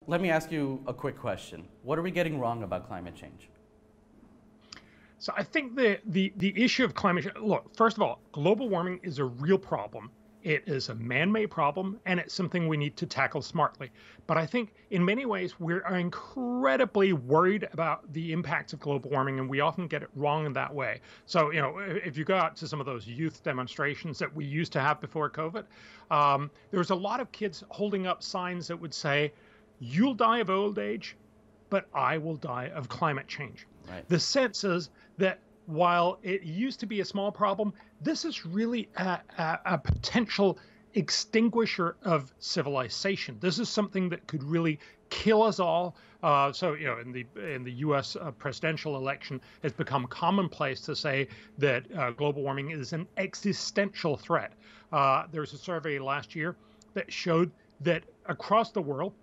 Let me ask you a quick question. What are we getting wrong about climate change? So I think the issue of climate change, look, first of all, global warming is a real problem. It is a man-made problem, and it's something we need to tackle smartly. But I think in many ways, we're incredibly worried about the impacts of global warming, and we often get it wrong in that way. So, if you go out to some of those youth demonstrations that we used to have before COVID, there was a lot of kids holding up signs that would say, "You'll die of old age, but I will die of climate change." Right. The sense is that while it used to be a small problem, this is really a potential extinguisher of civilization. This is something that could really kill us all. In the U.S. Presidential election, it's become commonplace to say that global warming is an existential threat. There was a survey last year that showed that across the world,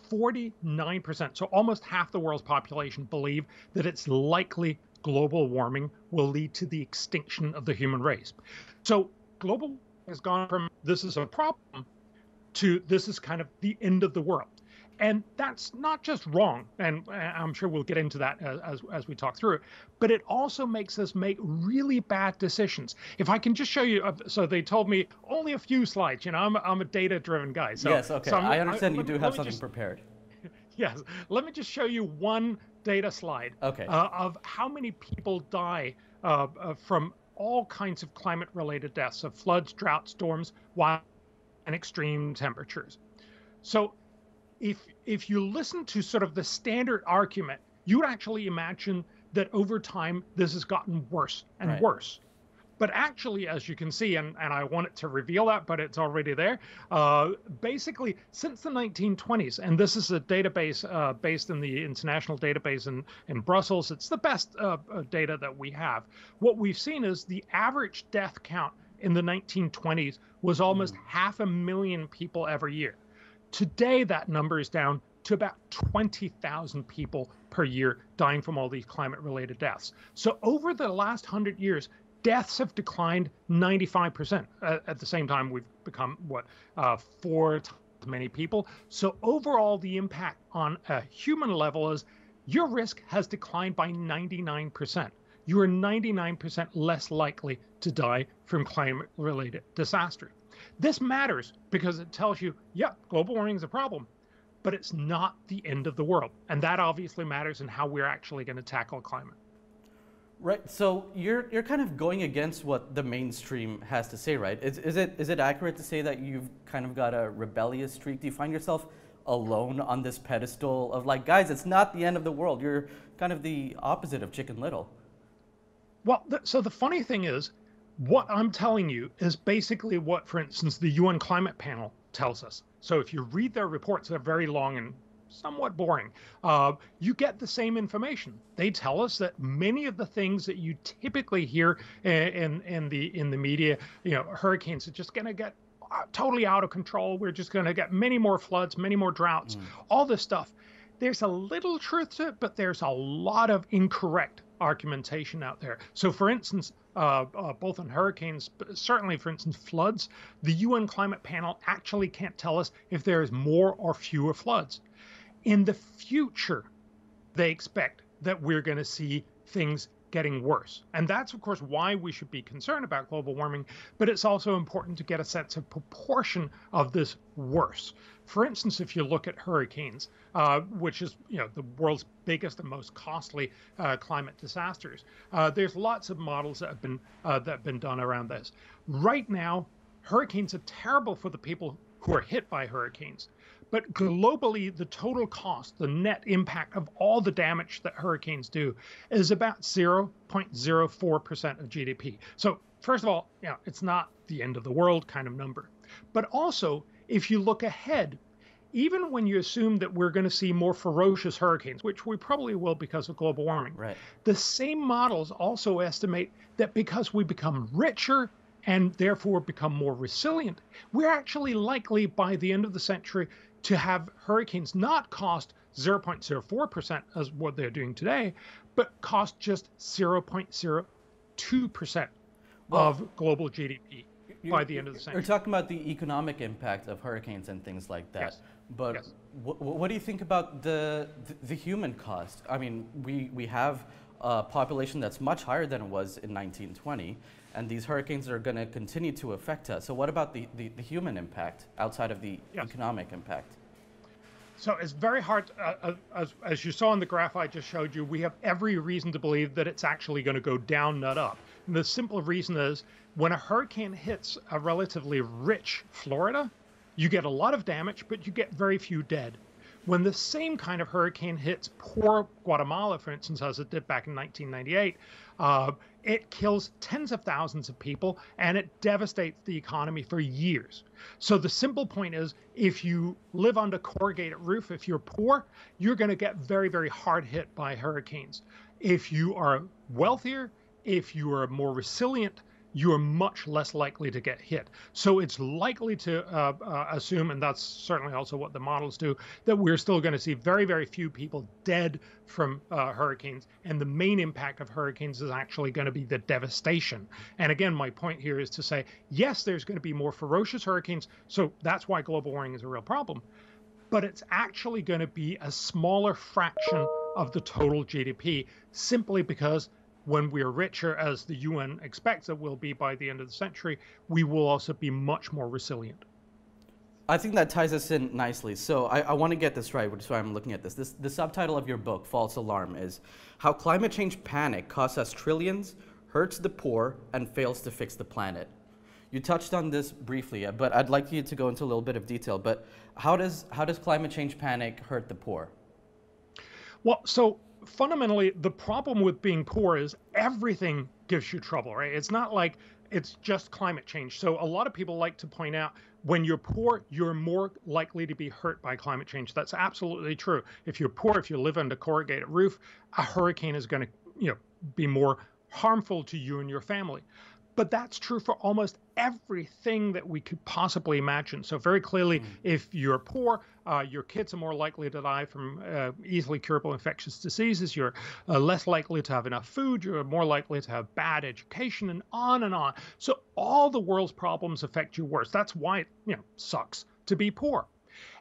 49%, so almost half the world's population, believe that it's likely global warming will lead to the extinction of the human race. So global warming has gone from this is a problem to this is kind of the end of the world. And that's not just wrong, and I'm sure we'll get into that as we talk through it, but it also makes us make really bad decisions. If I can just show you, so they told me only a few slides, I'm a data-driven guy. So, yes, okay, so I understand you do have something prepared. Yes, let me just show you one data slide of how many people die from all kinds of climate-related deaths, of floods, drought, storms, wild, and extreme temperatures. So if you listen to sort of the standard argument, you would actually imagine that over time this has gotten worse and worse. But actually, as you can see, and I wanted to reveal that, but it's already there, basically since the 1920s, and this is a database based in the international database in Brussels, it's the best data that we have. What we've seen is the average death count in the 1920s was almost 500,000 people every year. Today, that number is down to about 20,000 people per year dying from all these climate-related deaths. So over the last 100 years, deaths have declined 95%. At the same time, we've become, 4 times as many people. So overall, the impact on a human level is your risk has declined by 99%. You are 99% less likely to die from climate-related disaster. This matters because it tells you, global warming is a problem, but it's not the end of the world. And that obviously matters in how we're actually going to tackle climate. Right. So you're kind of going against what the mainstream has to say, right? Is it accurate to say that you've kind of got a rebellious streak? Do you find yourself alone on this pedestal of like, guys, it's not the end of the world? You're kind of the opposite of Chicken Little. Well, so the funny thing is, what I'm telling you is basically what, for instance, the UN Climate Panel tells us. So if you read their reports, they're very long and somewhat boring. You get the same information. They tell us that many of the things that you typically hear in the media, hurricanes are just going to get totally out of control. We're just going to get many more floods, many more droughts, all this stuff. There's a little truth to it, but there's a lot of incorrect argumentation out there. So for instance, both on hurricanes, but certainly for instance, floods, the UN Climate Panel actually can't tell us if there is more or fewer floods. In the future, they expect that we're going to see things getting worse. And that's, of course, why we should be concerned about global warming. But it's also important to get a sense of proportion of this worse. For instance, if you look at hurricanes, which is the world's biggest and most costly climate disasters, there's lots of models that have been done around this. Right now, hurricanes are terrible for the people who are hit by hurricanes. But globally, the total cost, the net impact of all the damage that hurricanes do is about 0.04% of GDP. So first of all, it's not the end of the world kind of number. But also, if you look ahead, even when you assume that we're going to see more ferocious hurricanes, which we probably will because of global warming, the same models also estimate that because we become richer and therefore become more resilient, we're actually likely by the end of the century to have hurricanes not cost 0.04% as what they're doing today, but cost just 0.02% of global GDP by the end of the century. You're talking about the economic impact of hurricanes and things like that. Yes. But Yes. what do you think about the human cost? I mean, we have a population that's much higher than it was in 1920, and these hurricanes are going to continue to affect us. So what about the human impact outside of the Yes. economic impact? So it's very hard, as you saw in the graph I just showed you, we have every reason to believe that it's actually going to go down, not up. And the simple reason is when a hurricane hits a relatively rich Florida, you get a lot of damage, but you get very few dead. When the same kind of hurricane hits poor Guatemala, for instance, as it did back in 1998, it kills tens of thousands of people and it devastates the economy for years. So the simple point is, if you live under corrugated roof, if you're poor, you're going to get very, very hard hit by hurricanes. If you are wealthier, if you are more resilient, you are much less likely to get hit. So it's likely to assume, and that's certainly also what the models do, that we're still going to see very, very few people dead from hurricanes. And the main impact of hurricanes is actually going to be the devastation. And again, my point here is to say, yes, there's going to be more ferocious hurricanes. So that's why global warming is a real problem. But it's actually going to be a smaller fraction of the total GDP, simply because when we're richer, as the UN expects it will be by the end of the century, we will also be much more resilient. I think that ties us in nicely. So I want to get this right, which is why I'm looking at this. The subtitle of your book, False Alarm, is How Climate Change Panic Costs Us Trillions, Hurts the Poor, and Fails to Fix the Planet. You touched on this briefly, but I'd like you to go into a little bit of detail. But how does climate change panic hurt the poor? Well, so fundamentally, the problem with being poor is everything gives you trouble, right? It's not like it's just climate change. So a lot of people like to point out when you're poor, you're more likely to be hurt by climate change. That's absolutely true. If you're poor, if you live under corrugated roof, a hurricane is going to, be more harmful to you and your family. But that's true for almost everything that we could possibly imagine. So very clearly, if you're poor, your kids are more likely to die from easily curable infectious diseases. You're less likely to have enough food. You're more likely to have bad education, and on and on. So all the world's problems affect you worse. That's why it sucks to be poor.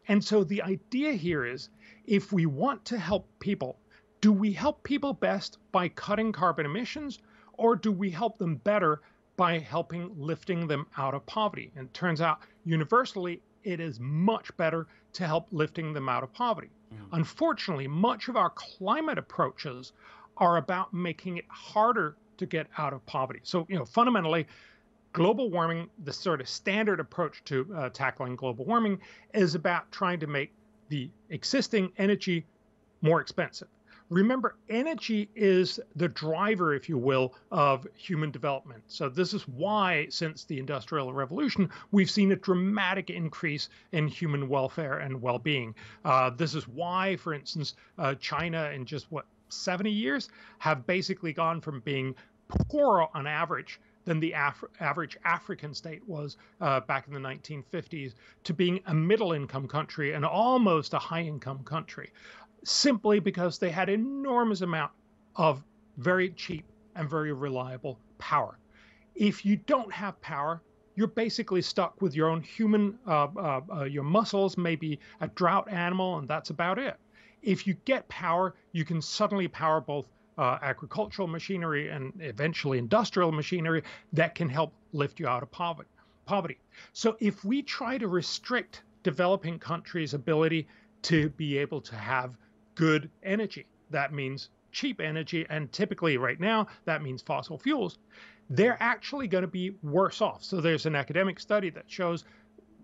And so the idea here is, if we want to help people, do we help people best by cutting carbon emissions, or do we help them better by helping lifting them out of poverty? And it turns out universally, it is much better to help lifting them out of poverty. Unfortunately, much of our climate approaches are about making it harder to get out of poverty. So, fundamentally, global warming, the sort of standard approach to tackling global warming, is about trying to make the existing energy more expensive. Remember, energy is the driver, if you will, of human development. So this is why, since the Industrial Revolution, we've seen a dramatic increase in human welfare and well-being. This is why, for instance, China in just, 70 years, have basically gone from being poorer on average than the average African state was back in the 1950s, to being a middle-income country and almost a high-income country, simply because they had enormous amount of very cheap and very reliable power. If you don't have power, you're basically stuck with your own human, your muscles, maybe a drought animal, and that's about it. If you get power, you can suddenly power both agricultural machinery and eventually industrial machinery that can help lift you out of poverty. So if we try to restrict developing countries' ability to be able to have good energy, that means cheap energy, and typically right now that means fossil fuels, they're actually going to be worse off. So there's an academic study that shows,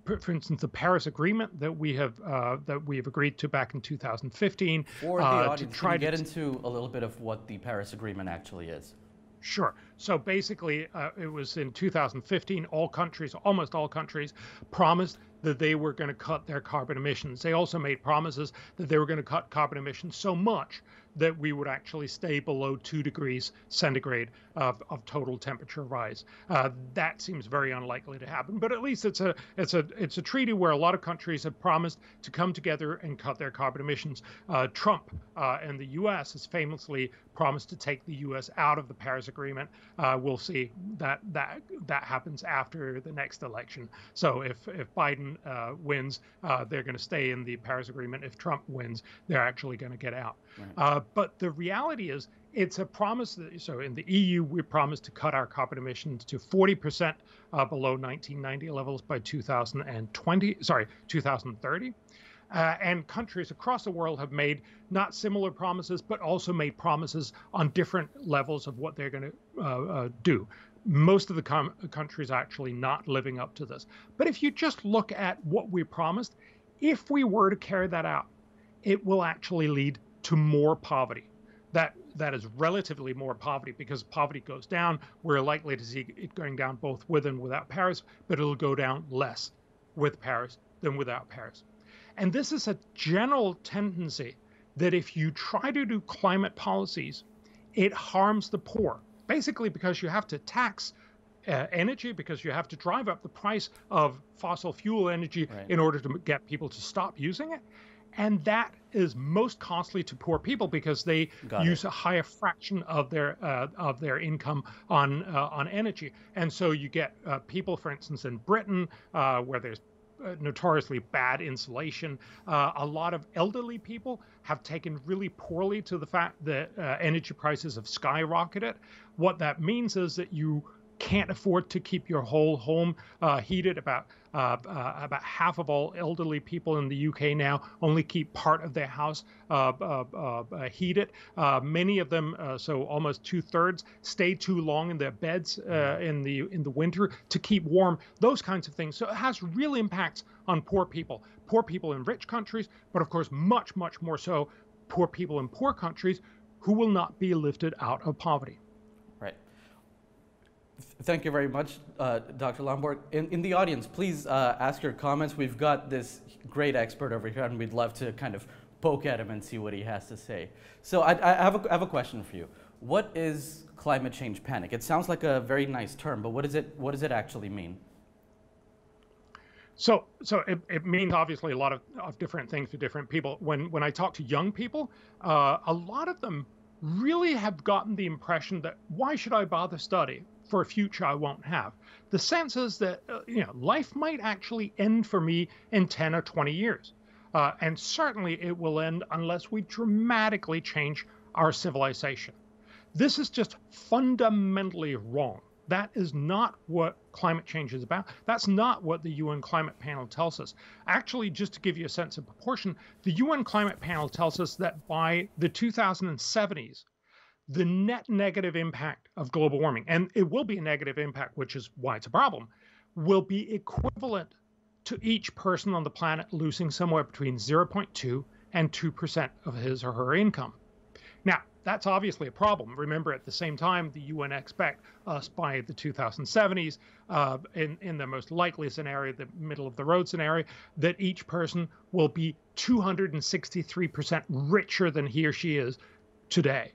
for instance, the Paris Agreement that we have agreed to back in 2015. For the audience, can you get into a little bit of what the Paris Agreement actually is? Sure. So basically, it was in 2015, almost all countries, promised that they were going to cut their carbon emissions. They also made promises that they were going to cut carbon emissions so much that we would actually stay below 2 degrees centigrade of total temperature rise. That seems very unlikely to happen, but at least it's a treaty where a lot of countries have promised to come together and cut their carbon emissions. Trump and the U.S. has famously promised to take the U.S. out of the Paris Agreement. We'll see that happens after the next election. So if Biden wins, they're going to stay in the Paris Agreement. If Trump wins, they're actually going to get out. Right. But the reality is, it's a promise. So in the EU, we promised to cut our carbon emissions to 40% below 1990 levels by 2030. And countries across the world have made not similar promises, but also made promises on different levels of what they're going to do. Most of the countries are actually not living up to this. But if you just look at what we promised, if we were to carry that out, it will actually lead to more poverty. That is relatively more poverty, because poverty goes down. We're likely to see it going down both with and without Paris, but it'll go down less with Paris than without Paris. And this is a general tendency that if you try to do climate policies, it harms the poor, basically because you have to tax energy, because you have to drive up the price of fossil fuel energy in order to get people to stop using it. And that is most costly to poor people because they use a higher fraction of their income on energy. And so you get people, for instance, in Britain, where there's notoriously bad insulation. A lot of elderly people have taken really poorly to the fact that energy prices have skyrocketed. What that means is that you can't afford to keep your whole home heated. About half of all elderly people in the UK now only keep part of their house heated. Many of them, so almost 2/3, stay too long in their beds in the winter to keep warm. Those kinds of things. So it has real impacts on poor people in rich countries, but of course much more so poor people in poor countries who will not be lifted out of poverty. Right. Thank you very much, Dr. Lomborg. In the audience, please ask your comments. We've got this great expert over here, and we'd love to kind of poke at him and see what he has to say. So I have a question for you. What is climate change panic? It sounds like a very nice term, but what does it actually mean? So it means obviously a lot of different things to different people. When I talk to young people, a lot of them really have gotten the impression that why should I bother study for a future I won't have? The sense is that life might actually end for me in 10 or 20 years. And certainly it will end unless we dramatically change our civilization. This is just fundamentally wrong. That is not what climate change is about. That's not what the UN Climate Panel tells us. Actually, just to give you a sense of proportion, the UN Climate Panel tells us that by the 2070s, the net negative impact of global warming, and it will be a negative impact, which is why it's a problem, will be equivalent to each person on the planet losing somewhere between 0.2 and 2% of his or her income. Now, that's obviously a problem. Remember, at the same time, the UN expect us by the 2070s, in the most likely scenario, the middle of the road scenario, that each person will be 263% richer than he or she is today.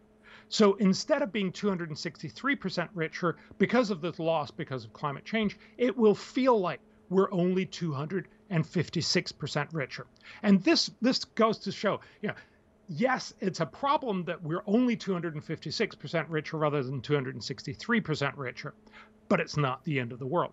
So instead of being 263% richer because of this loss, because of climate change, it will feel like we're only 256% richer. And this goes to show, yes, it's a problem that we're only 256% richer rather than 263% richer, but it's not the end of the world.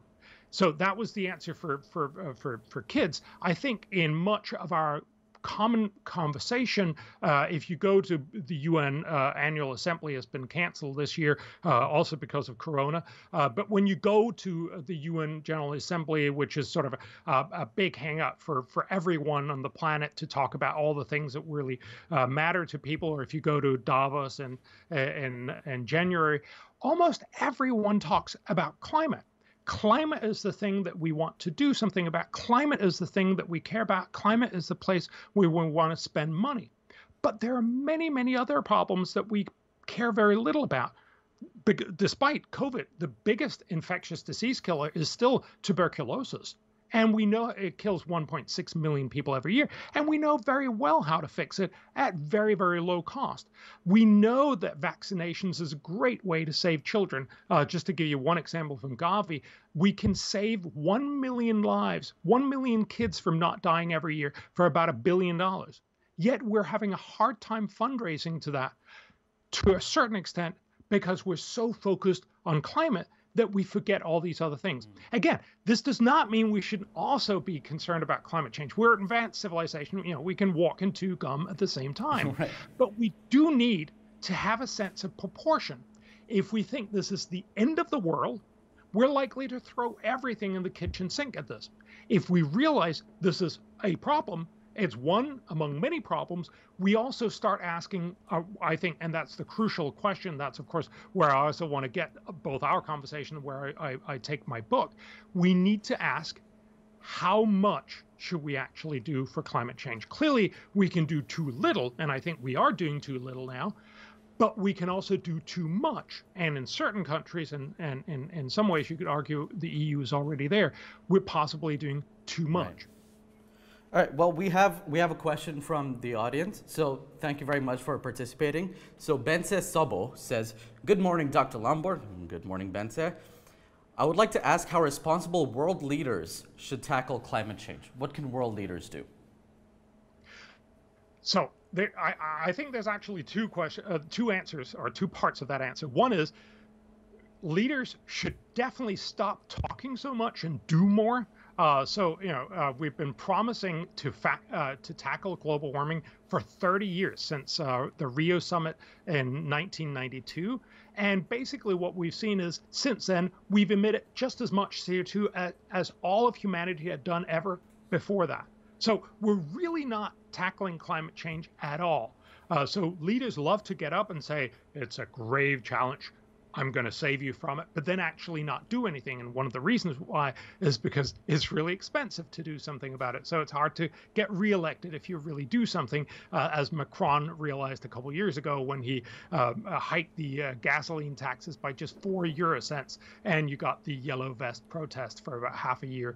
So that was the answer for kids. I think in much of our common conversation, if you go to the UN Annual Assembly, has been canceled this year, also because of Corona. But when you go to the UN General Assembly, which is sort of a big hang-up for everyone on the planet to talk about all the things that really matter to people, or if you go to Davos in January, almost everyone talks about climate. Climate is the thing that we want to do something about. Climate is the thing that we care about. Climate is the place where we want to spend money. But there are many, many other problems that we care very little about. Despite COVID, the biggest infectious disease killer is still tuberculosis. And we know it kills 1.6 million people every year. And we know very well how to fix it at very, very low cost. We know that vaccinations is a great way to save children. Just to give you one example from Gavi, we can save 1 million lives, 1 million kids from not dying every year for about $1 billion. Yet we're having a hard time fundraising to that to a certain extent because we're so focused on climate that we forget all these other things. Again, this does not mean we should also be concerned about climate change. We're an advanced civilization. We can walk and chew gum at the same time. Right. But we do need to have a sense of proportion. If we think this is the end of the world, we're likely to throw everything in the kitchen sink at this. If we realize this is a problem, it's one among many problems, we also start asking, I think, and that's the crucial question. That's, of course, where I also want to get both our conversation and where I take my book. We need to ask, how much should we actually do for climate change? Clearly, we can do too little, and I think we are doing too little now, but we can also do too much. And in certain countries, and in some ways you could argue the EU is already there, we're possibly doing too much. Right. All right, well, we have a question from the audience, so thank you very much for participating. So Bense Sobo says, good morning, Dr. Lomborg. Good morning, Bense. I would like to ask how responsible world leaders should tackle climate change. What can world leaders do? So I think there's actually two answers, or two parts of that answer. One is leaders should definitely stop talking so much and do more. We've been promising to tackle global warming for 30 years, since the Rio summit in 1992. And basically what we've seen is, since then, we've emitted just as much CO2 as all of humanity had done ever before that. So we're really not tackling climate change at all. So leaders love to get up and say, it's a grave challenge, I'm going to save you from it, but then actually not do anything. And one of the reasons why is because it's really expensive to do something about it. So it's hard to get reelected if you really do something, as Macron realized a couple of years ago when he hiked the gasoline taxes by just 4 euro cents, and you got the yellow vest protest for about half a year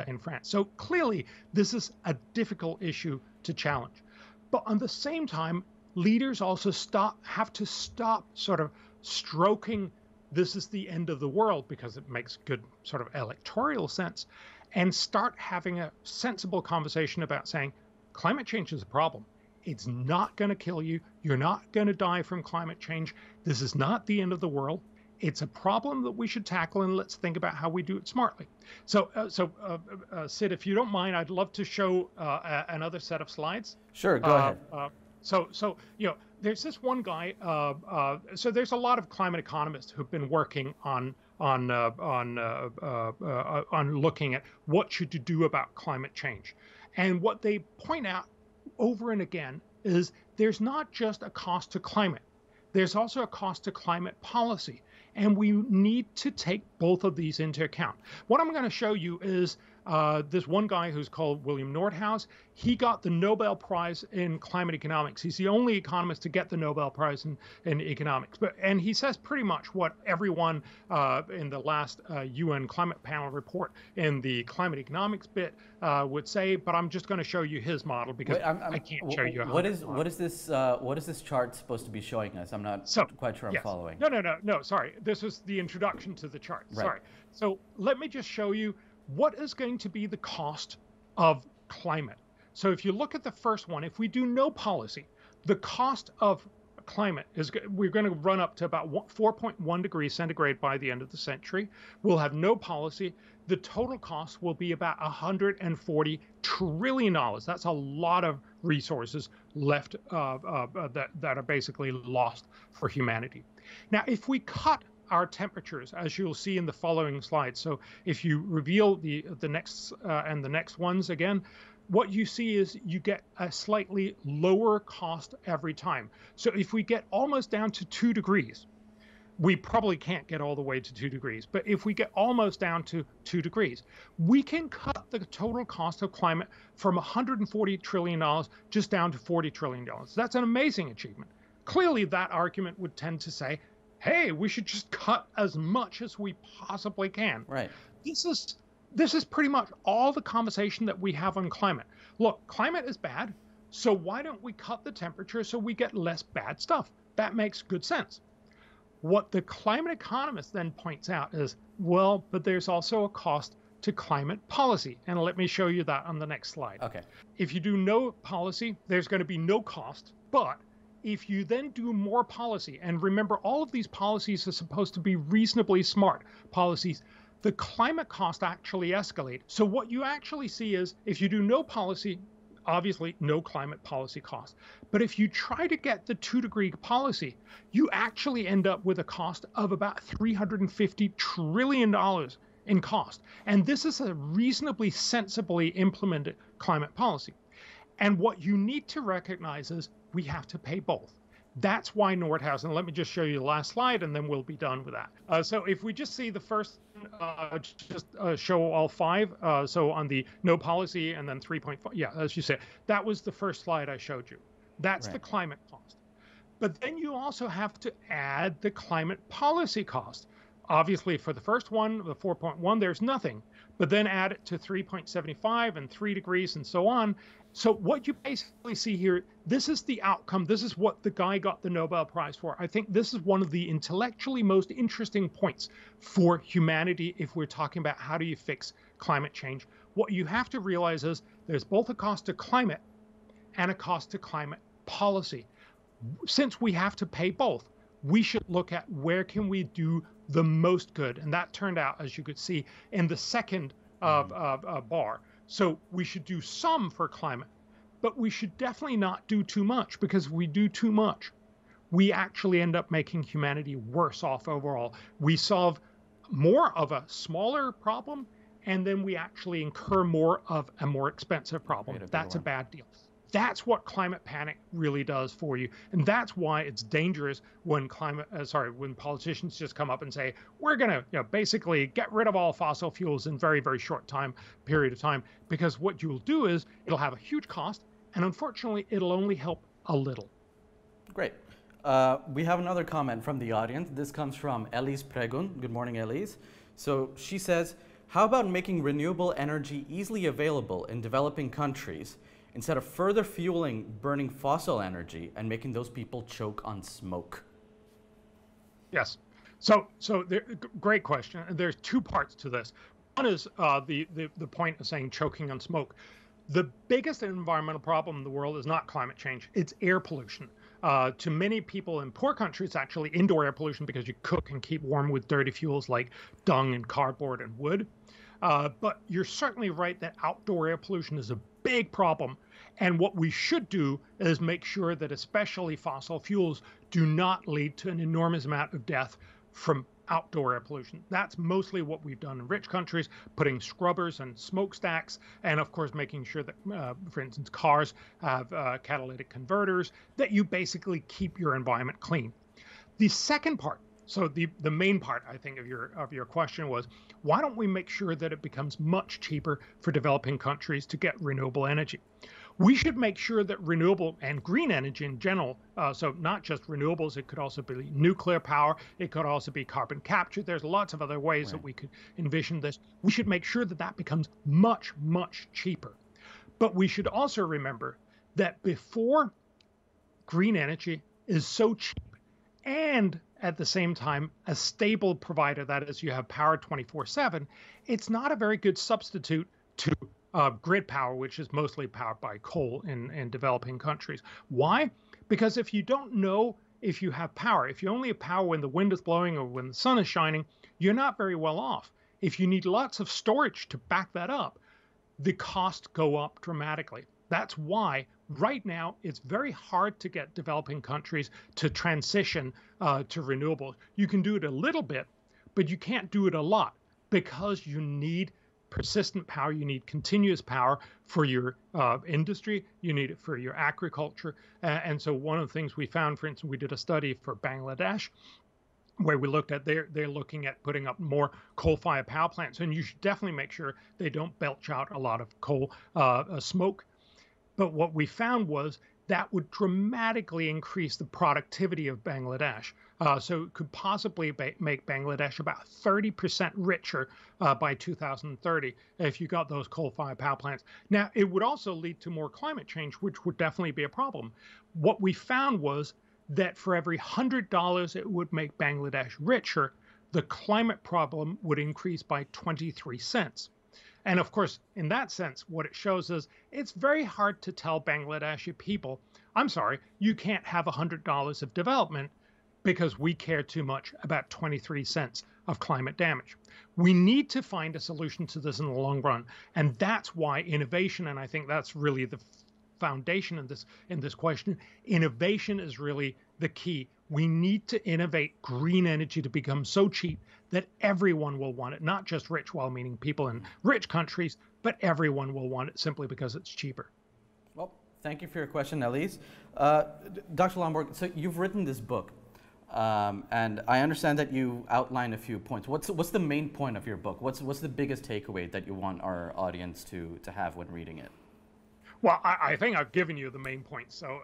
in France. So clearly, this is a difficult issue to challenge. But at the same time, leaders also have to stop sort of stroking this is the end of the world, because it makes good sort of electoral sense, and start having a sensible conversation about saying climate change is a problem. It's not going to kill you. You're not going to die from climate change. This is not the end of the world. It's a problem that we should tackle, and let's think about how we do it smartly. So, Sid, if you don't mind, I'd love to show another set of slides. Sure, go ahead. So there's this one guy. So there's a lot of climate economists who've been working on looking at what should you do about climate change, and what they point out over and again is there's not just a cost to climate. There's also a cost to climate policy, and we need to take both of these into account. What I'm going to show you is this one guy who's called William Nordhaus. He got the Nobel Prize in climate economics. He's the only economist to get the Nobel Prize in economics. And he says pretty much what everyone in the last UN climate panel report in the climate economics bit would say. But I'm just going to show you his model, because I can't show you. What is this chart supposed to be showing us? I'm not quite sure I'm following. No. Sorry, this is the introduction to the chart. Right. Sorry. So let me just show you what is going to be the cost of climate. So if you look at the first one, if we do no policy, the cost of climate is, we're going to run up to about 4.1 degrees centigrade by the end of the century. We'll have no policy. The total cost will be about $140 trillion. That's a lot of resources left that are basically lost for humanity. Now, if we cut our temperatures, as you'll see in the following slides. So if you reveal the next and the next ones again, what you see is you get a slightly lower cost every time. So if we get almost down to 2 degrees, we probably can't get all the way to 2 degrees, but if we get almost down to 2 degrees, we can cut the total cost of climate from $140 trillion just down to $40 trillion. That's an amazing achievement. Clearly, that argument would tend to say, hey, we should just cut as much as we possibly can. Right. This is this is pretty much all the conversation that we have on climate. Look, climate is bad, so why don't we cut the temperature so we get less bad stuff? That makes good sense. What the climate economist then points out is, well, but there's also a cost to climate policy. And let me show you that on the next slide. Okay. If you do no policy, there's going to be no cost. But if you then do more policy, and remember, all of these policies are supposed to be reasonably smart policies, the climate cost actually escalate. So what you actually see is, if you do no policy, obviously no climate policy cost. But if you try to get the 2-degree policy, you actually end up with a cost of about $350 trillion in cost. And this is a reasonably sensibly implemented climate policy. And what you need to recognize is we have to pay both. That's why Nordhaus, and let me just show you the last slide and then we'll be done with that. So if we just see the first, show all 5. So on the no policy and then 3.5, yeah, as you said, that was the first slide I showed you. That's right. The climate cost. But then you also have to add the climate policy cost. Obviously, for the first one, the 4.1, there's nothing. But then add it to 3.75 and 3 degrees and so on. So what you basically see here, this is the outcome. This is what the guy got the Nobel Prize for. I think this is one of the intellectually most interesting points for humanity if we're talking about how do you fix climate change. What you have to realize is there's both a cost to climate and a cost to climate policy. Since we have to pay both, we should look at where can we do the most good. And that turned out, as you could see, in the second bar. So we should do some for climate, but we should definitely not do too much, because if we do too much, we actually end up making humanity worse off overall. We solve more of a smaller problem, and then we actually incur more of a more expensive problem. That's a bad deal. That's what climate panic really does for you. And that's why it's dangerous when when politicians just come up and say, we're going to basically get rid of all fossil fuels in very, very short period of time. Because what you'll do is it'll have a huge cost. And unfortunately, it'll only help a little. Great. We have another comment from the audience. This comes from Elise Pregun. Good morning, Elise. So she says, how about making renewable energy easily available in developing countries instead of further fueling burning fossil energy and making those people choke on smoke? Yes. So great question. There's 2 parts to this. One is the point of saying choking on smoke. The biggest environmental problem in the world is not climate change. It's air pollution. To many people in poor countries, it's actually indoor air pollution, because you cook and keep warm with dirty fuels like dung and cardboard and wood. But you're certainly right that outdoor air pollution is a big problem. And what we should do is make sure that especially fossil fuels do not lead to an enormous amount of death from outdoor air pollution. That's mostly what we've done in rich countries, putting scrubbers and smokestacks, and of course making sure that, for instance, cars have catalytic converters, that you basically keep your environment clean. The second part, so the main part, I think, of your question was, why don't we make sure that it becomes much cheaper for developing countries to get renewable energy? We should make sure that renewable and green energy in general, so not just renewables, it could also be nuclear power, it could also be carbon capture. There's lots of other ways that we could envision this. We should make sure that that becomes much, much cheaper. But we should also remember that before green energy is so cheap and at the same time a stable provider, that is, you have power 24/7, it's not a very good substitute to grid power, which is mostly powered by coal in developing countries. Why? Because if you don't know if you have power, if you only have power when the wind is blowing or when the sun is shining, you're not very well off. If you need lots of storage to back that up, the costs go up dramatically. That's why right now it's very hard to get developing countries to transition to renewables. You can do it a little bit, but you can't do it a lot, because you need persistent power, you need continuous power for your industry, you need it for your agriculture. And so one of the things we found, for instance, we did a study for Bangladesh where we looked at, they're looking at putting up more coal-fired power plants, and you should definitely make sure they don't belch out a lot of coal smoke. But what we found was that would dramatically increase the productivity of Bangladesh. So it could possibly make Bangladesh about 30% richer by 2030 if you got those coal-fired power plants. Now, it would also lead to more climate change, which would definitely be a problem. What we found was that for every $100 it would make Bangladesh richer, the climate problem would increase by 23 cents. And of course, in that sense, what it shows is it's very hard to tell Bangladeshi people, I'm sorry, you can't have $100 of development because we care too much about 23 cents of climate damage. We need to find a solution to this in the long run. And that's why innovation, and I think that's really the foundation in this question, innovation is really the key. We need to innovate green energy to become so cheap that everyone will want it, not just rich, well-meaning people in rich countries, but everyone will want it simply because it's cheaper. Well, thank you for your question, Elise. Dr. Lomborg, so you've written this book, and I understand that you outline a few points. What's the main point of your book? What's the biggest takeaway that you want our audience to have when reading it? Well, I think I've given you the main point. So,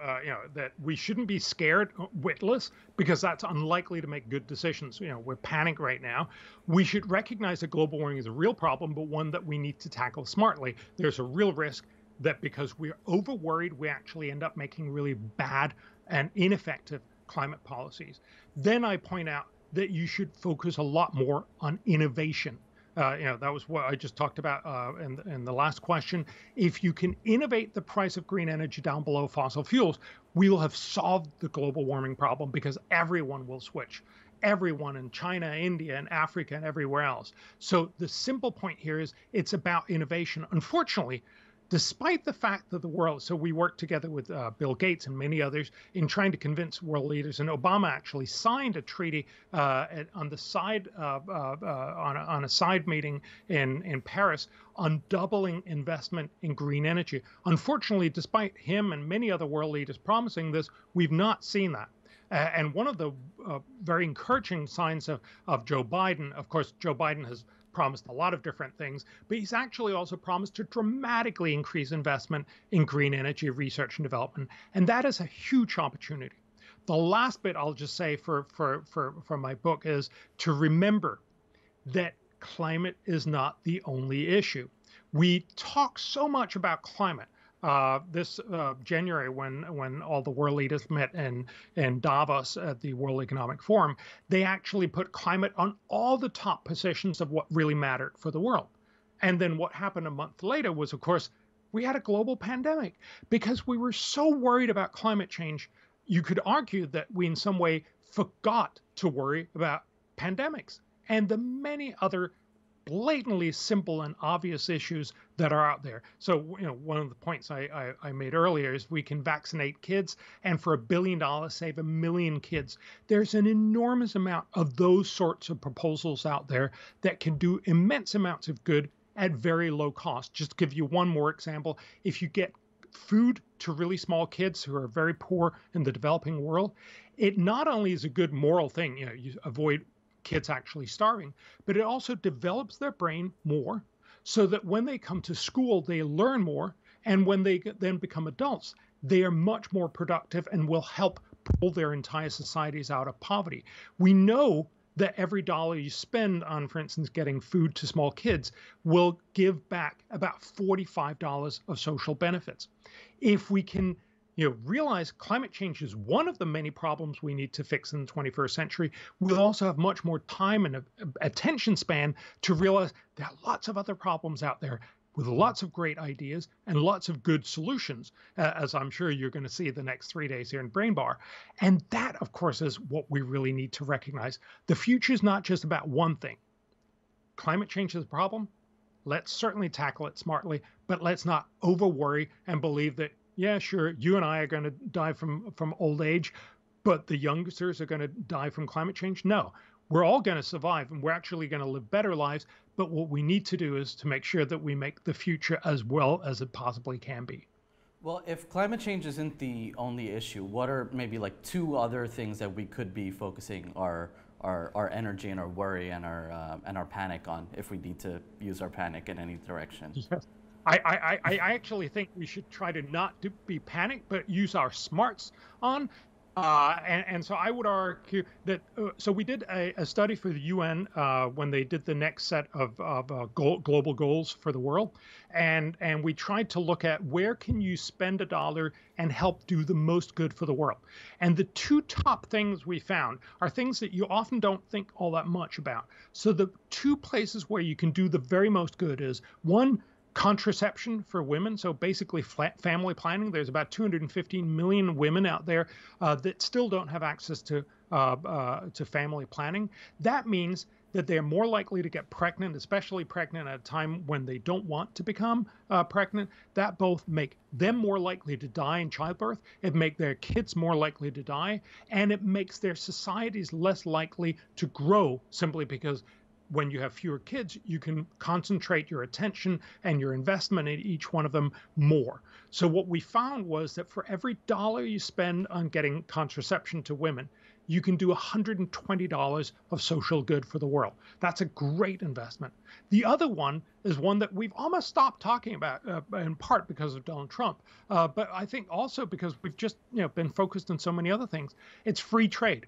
that we shouldn't be scared, witless, because that's unlikely to make good decisions. We're panicked right now. We should recognize that global warming is a real problem, but one that we need to tackle smartly. There's a real risk that because we're over-worried, we actually end up making really bad and ineffective climate policies. Then I point out that you should focus a lot more on innovation. That was what I just talked about in the last question. If you can innovate the price of green energy down below fossil fuels, we will have solved the global warming problem because everyone will switch. Everyone in China, India, and Africa, and everywhere else. So the simple point here is it's about innovation. Unfortunately, despite the fact that the world, so we worked together with Bill Gates and many others in trying to convince world leaders, and Obama actually signed a treaty on the side on a side meeting in Paris on doubling investment in green energy. Unfortunately, despite him and many other world leaders promising this, we've not seen that. And one of the very encouraging signs of Joe Biden, of course, Joe Biden has promised a lot of different things, but he's actually also promised to dramatically increase investment in green energy research and development. And that is a huge opportunity. The last bit I'll just say for my book is to remember that climate is not the only issue. We talk so much about climate. This January, when all the world leaders met in Davos at the World Economic Forum, they actually put climate on all the top positions of what really mattered for the world. And then what happened a month later was, of course, we had a global pandemic because we were so worried about climate change. You could argue that we in some way forgot to worry about pandemics and the many other blatantly simple and obvious issues that are out there. So, one of the points I made earlier is we can vaccinate kids and for $1 billion save 1 million kids. There's an enormous amount of those sorts of proposals out there that can do immense amounts of good at very low cost. Just to give you one more example, if you get food to really small kids who are very poor in the developing world, it not only is a good moral thing, you avoid kids actually starving, but it also develops their brain more so that when they come to school, they learn more. And when they then become adults, they are much more productive and will help pull their entire societies out of poverty. We know that every dollar you spend on, for instance, getting food to small kids will give back about $45 of social benefits. If we can realize climate change is one of the many problems we need to fix in the 21st century, we'll also have much more time and attention span to realize there are lots of other problems out there with lots of great ideas and lots of good solutions, as I'm sure you're going to see the next 3 days here in Brain Bar. And that, of course, is what we really need to recognize. The future is not just about one thing. Climate change is a problem. Let's certainly tackle it smartly, but let's not over-worry and believe that, yeah, sure, you and I are going to die from old age, but the youngsters are going to die from climate change. No, we're all going to survive, and we're actually going to live better lives. But what we need to do is to make sure that we make the future as well as it possibly can be. Well, if climate change isn't the only issue, what are maybe like 2 other things that we could be focusing our energy and our worry and our panic on if we need to use our panic in any direction? Yes. I actually think we should try to not be panicked, but use our smarts on. And so I would argue that, so we did a study for the UN when they did the next set of global goals for the world. And we tried to look at where can you spend a dollar and help do the most good for the world. And the two top things we found are things that you often don't think all that much about. So the two places where you can do the very most good is, one, contraception for women, so basically family planning. There's about 215 million women out there that still don't have access to family planning. That means that they're more likely to get pregnant, especially pregnant at a time when they don't want to become pregnant. That both make them more likely to die in childbirth, it makes their kids more likely to die, and it makes their societies less likely to grow, simply because when you have fewer kids, you can concentrate your attention and your investment in each one of them more. So what we found was that for every dollar you spend on getting contraception to women, you can do $120 of social good for the world. That's a great investment. The other one is one that we've almost stopped talking about, in part because of Donald Trump, but I think also because we've just been focused on so many other things. It's free trade.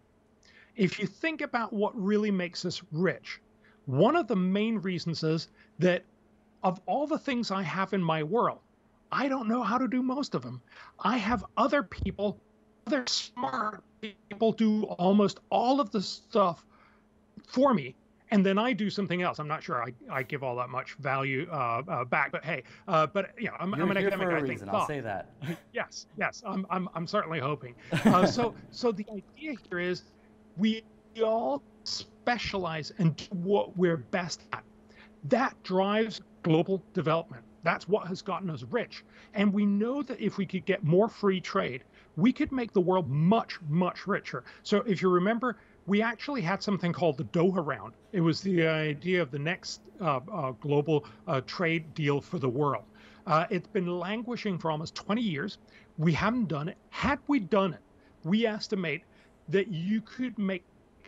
If you think about what really makes us rich, one of the main reasons is that of all the things I have in my world, I don't know how to do most of them. I have other people, other smart people do almost all of the stuff for me, and then I do something else. I'm not sure I give all that much value back, but hey, I'm an academic. I think I'll say that. Yes, I'm certainly hoping. So the idea here is we all specialize and do what we're best at. That drives global development. That's what has gotten us rich. And we know that if we could get more free trade, we could make the world much, much richer. So if you remember, we actually had something called the Doha Round. It was the idea of the next global trade deal for the world. It's been languishing for almost 20 years. We haven't done it. Had we done it, we estimate that you could make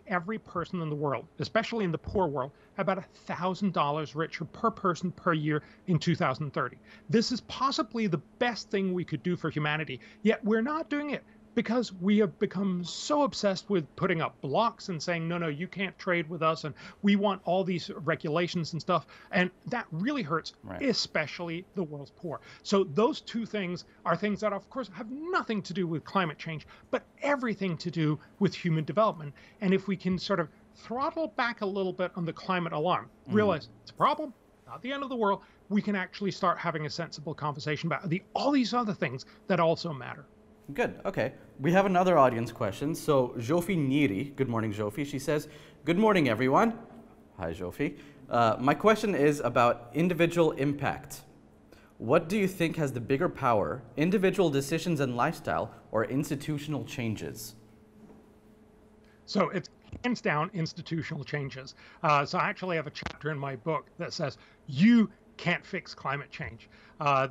every person in the world, especially in the poor world, about $1,000 richer per person per year in 2030. This is possibly the best thing we could do for humanity, yet we're not doing it because we have become so obsessed with putting up blocks and saying, no, you can't trade with us, and we want all these regulations and stuff, and that really hurts, right, especially the world's poor. So those two things are things that, of course, have nothing to do with climate change, but everything to do with human development. And if we can sort of throttle back a little bit on the climate alarm, realize it's a problem, not the end of the world, we can actually start having a sensible conversation about all these other things that also matter. Good. Okay. We have another audience question. So Jofi Niri, good morning, Jofi. She says, good morning, everyone. Hi, Jofi. My question is about individual impact. What do you think has the bigger power, individual decisions and lifestyle, or institutional changes? So it's hands down institutional changes. So I actually have a chapter in my book that says, you can't fix climate change.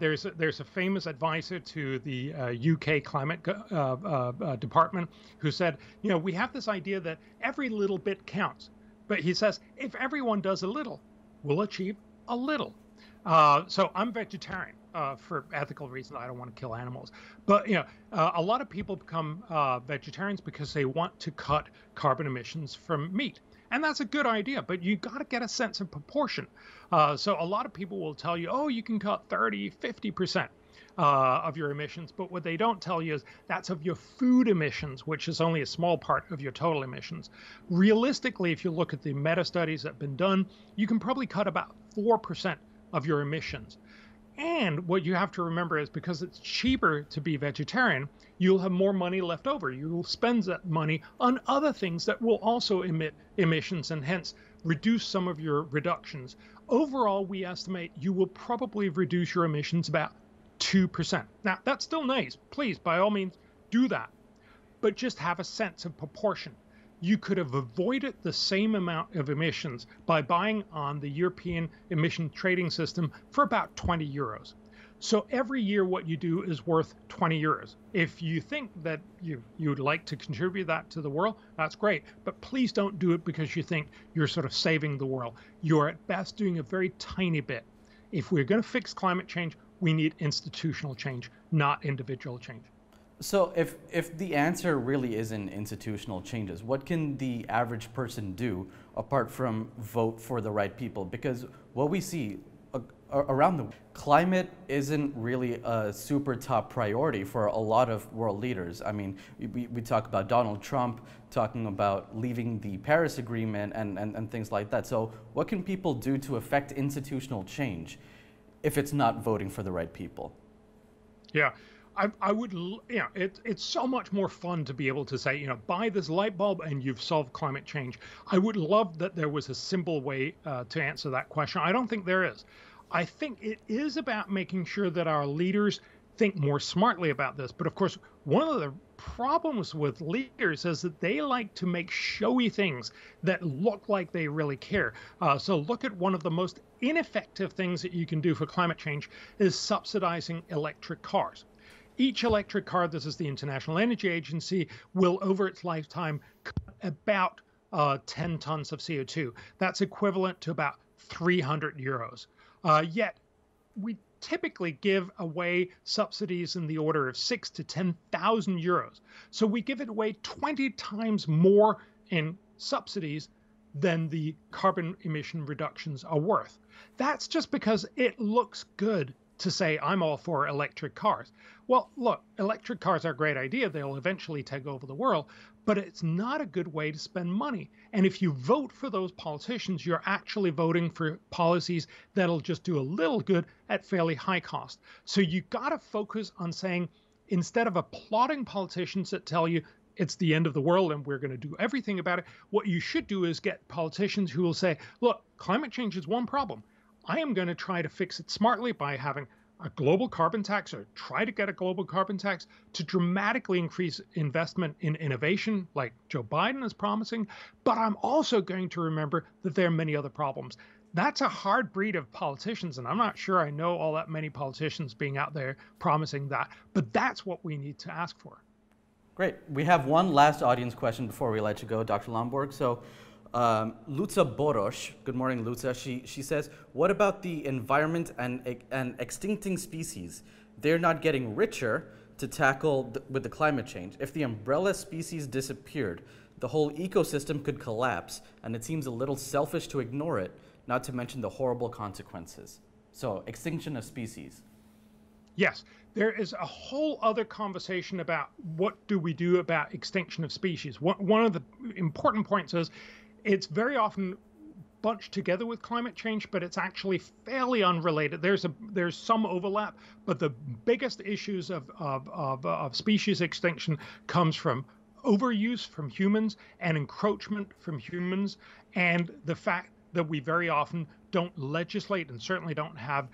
There's a famous advisor to the UK climate department who said, we have this idea that every little bit counts. But he says, if everyone does a little, we'll achieve a little. So I'm vegetarian for ethical reasons. I don't want to kill animals. But a lot of people become vegetarians because they want to cut carbon emissions from meat. And that's a good idea, but you got to get a sense of proportion. So a lot of people will tell you, oh, you can cut 30, 50% of your emissions. But what they don't tell you is that's of your food emissions, which is only a small part of your total emissions. Realistically, if you look at the meta studies that have been done, you can probably cut about 4% of your emissions. And what you have to remember is because it's cheaper to be vegetarian, you'll have more money left over. You will spend that money on other things that will also emit emissions and hence reduce some of your reductions. Overall, we estimate you will probably reduce your emissions about 2%. Now, that's still nice. Please, by all means, do that. But just have a sense of proportion. You could have avoided the same amount of emissions by buying on the European emission trading system for about 20 euros. So every year what you do is worth 20 euros. If you think that you'd like to contribute that to the world, that's great. But please don't do it because you think you're sort of saving the world. You're at best doing a very tiny bit. If we're going to fix climate change, we need institutional change, not individual change. So if the answer really isn't institutional changes, what can the average person do apart from vote for the right people? Because what we see around the world, climate isn't really a super top priority for a lot of world leaders. I mean, we talk about Donald Trump talking about leaving the Paris Agreement and things like that. So what can people do to affect institutional change if it's not voting for the right people? Yeah. I would, it's so much more fun to be able to say, buy this light bulb and you've solved climate change. I would love that there was a simple way to answer that question. I don't think there is. I think it is about making sure that our leaders think more smartly about this. But of course, one of the problems with leaders is that they like to make showy things that look like they really care. So look at one of the most ineffective things that you can do for climate change is subsidizing electric cars. Each electric car, this is the International Energy Agency, will over its lifetime cut about 10 tons of CO2. That's equivalent to about 300 euros. Yet we typically give away subsidies in the order of 6,000 to 10,000 euros. So we give it away 20 times more in subsidies than the carbon emission reductions are worth. That's just because it looks good to say, I'm all for electric cars. Well, look, electric cars are a great idea. They'll eventually take over the world, but it's not a good way to spend money. And if you vote for those politicians, you're actually voting for policies that'll just do a little good at fairly high cost. So you got to focus on saying, instead of applauding politicians that tell you it's the end of the world and we're going to do everything about it, what you should do is get politicians who will say, look, climate change is one problem. I am going to try to fix it smartly by having a global carbon tax, or try to get a global carbon tax to dramatically increase investment in innovation like Joe Biden is promising. But I'm also going to remember that there are many other problems. That's a hard breed of politicians, and I'm not sure I know all that many politicians being out there promising that. But that's what we need to ask for. Great. We have one last audience question before we let you go, Dr. Lomborg. So Luca Boros, good morning, Luca. She says, what about the environment and extincting species? They're not getting richer to tackle with the climate change. If the umbrella species disappeared, the whole ecosystem could collapse, and it seems a little selfish to ignore it, not to mention the horrible consequences. So, extinction of species. Yes, there is a whole other conversation about what do we do about extinction of species. One of the important points is it's very often bunched together with climate change, but it's actually fairly unrelated. There's some overlap, but the biggest issues of species extinction comes from overuse from humans and encroachment from humans, and the fact that we very often don't legislate and certainly don't have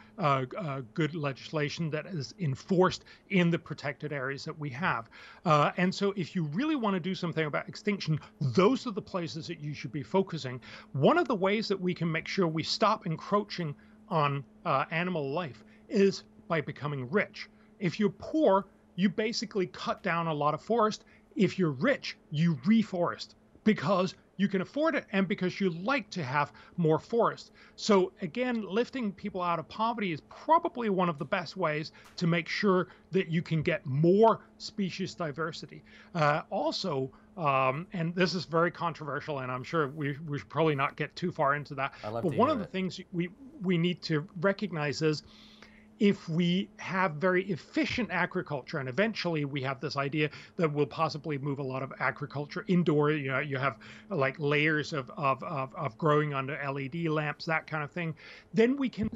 good legislation that is enforced in the protected areas that we have. And so if you really want to do something about extinction, those are the places that you should be focusing. One of the ways that we can make sure we stop encroaching on animal life is by becoming rich. If you're poor, you basically cut down a lot of forest. If you're rich, you reforest because you can afford it and because you like to have more forest. So again, lifting people out of poverty is probably one of the best ways to make sure that you can get more species diversity. Also, and this is very controversial, and I'm sure we should probably not get too far into that, but one of the things we need to recognize is if we have very efficient agriculture, and eventually we have this idea that we'll possibly move a lot of agriculture indoor, you have like layers of growing under LED lamps, that kind of thing, then we can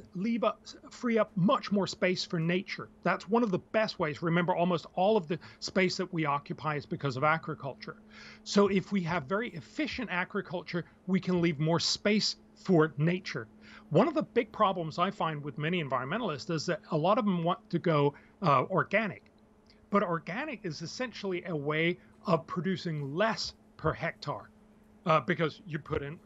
free up much more space for nature. That's one of the best ways. Remember, almost all of the space that we occupy is because of agriculture. So if we have very efficient agriculture, we can leave more space for nature. One of the big problems I find with many environmentalists is that a lot of them want to go organic. But organic is essentially a way of producing less per hectare because you put in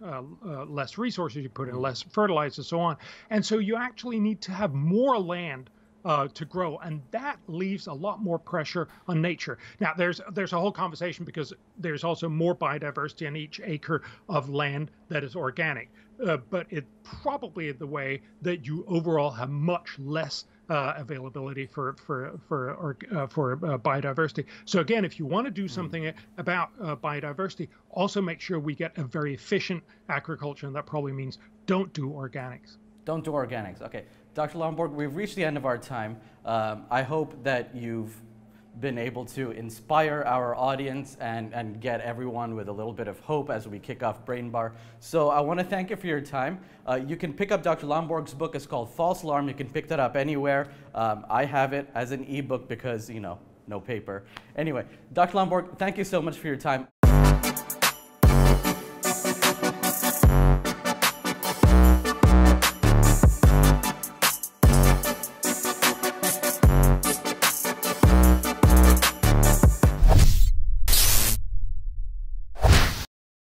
less resources, you put in less fertilizer, so on. And so you actually need to have more land to grow, and that leaves a lot more pressure on nature. Now, there's a whole conversation because there's also more biodiversity on each acre of land that is organic. but it's probably the way that you overall have much less availability for biodiversity. So again, if you want to do something about biodiversity, also make sure we get a very efficient agriculture, and that probably means don't do organics. Don't do organics. Okay, Dr. Lomborg, we've reached the end of our time. I hope that you've been able to inspire our audience and get everyone with a little bit of hope as we kick off Brain Bar. So I want to thank you for your time. You can pick up Dr. Lomborg's book. It's called False Alarm. You can pick that up anywhere. I have it as an ebook because, you know, no paper. Anyway, Dr. Lomborg, thank you so much for your time.